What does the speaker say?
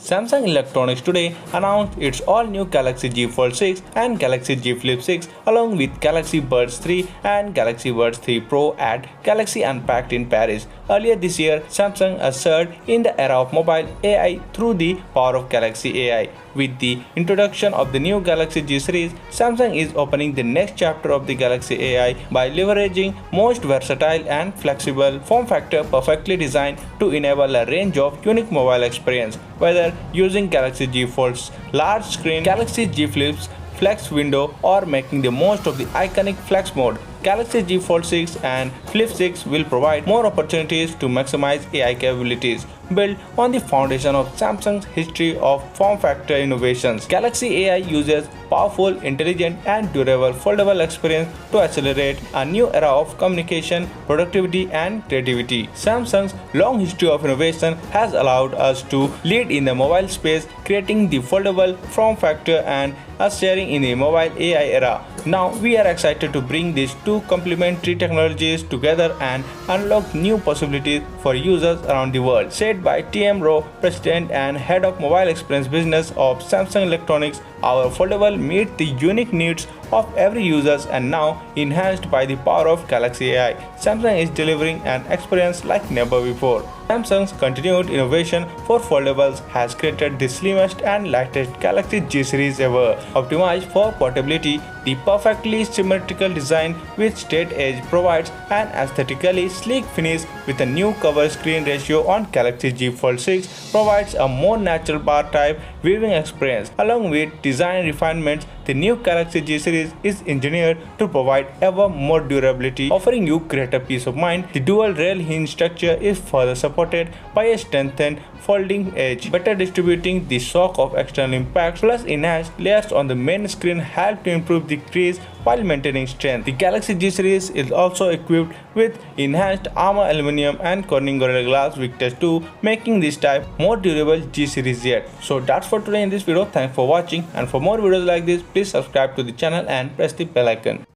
Samsung Electronics today announced its all-new Galaxy Z Fold 6 and Galaxy Z Flip 6 along with Galaxy Buds 3 and Galaxy Buds 3 Pro at Galaxy Unpacked in Paris. Earlier this year, Samsung ushered in the era of mobile AI through the power of Galaxy AI. With the introduction of the new Galaxy Z series, Samsung is opening the next chapter of the Galaxy AI by leveraging most versatile and flexible form factor perfectly designed to enable a range of unique mobile experience. Whether using Galaxy Z Fold's large screen, Galaxy Z Flip's flex window, or making the most of the iconic flex mode, Galaxy Z Fold 6 and Flip 6 will provide more opportunities to maximize AI capabilities. Built on the foundation of Samsung's history of form factor innovations, Galaxy AI uses powerful, intelligent, and durable foldable experience to accelerate a new era of communication, productivity, and creativity. Samsung's long history of innovation has allowed us to lead in the mobile space, creating the foldable form factor and ushering in the mobile AI era. Now we are excited to bring these two complementary technologies together and unlock new possibilities for users around the world, said by TM Rowe, President and Head of Mobile Experience Business of Samsung Electronics. Our foldable meet the unique needs of every user and now enhanced by the power of Galaxy AI. Samsung is delivering an experience like never before. Samsung's continued innovation for foldables has created the slimmest and lightest Galaxy Z series ever. Optimized for portability, the perfectly symmetrical design with straight edge provides an aesthetically sleek finish with a new cover screen ratio on Galaxy Z Fold 6 provides a more natural bar type viewing experience. Along with design refinements, the new Galaxy Z series is engineered to provide ever more durability, offering you greater peace of mind. The dual rail hinge structure is further supported by a strengthened folding edge, better distributing the shock of external impact, plus enhanced layers on the main screen help to improve the crease while maintaining strength. The Galaxy Z series is also equipped with enhanced armor aluminum and Corning Gorilla Glass Victus 2, making this type more durable G series yet. So that's for today in this video. Thanks for watching, and for more videos like this, please subscribe to the channel and press the bell icon.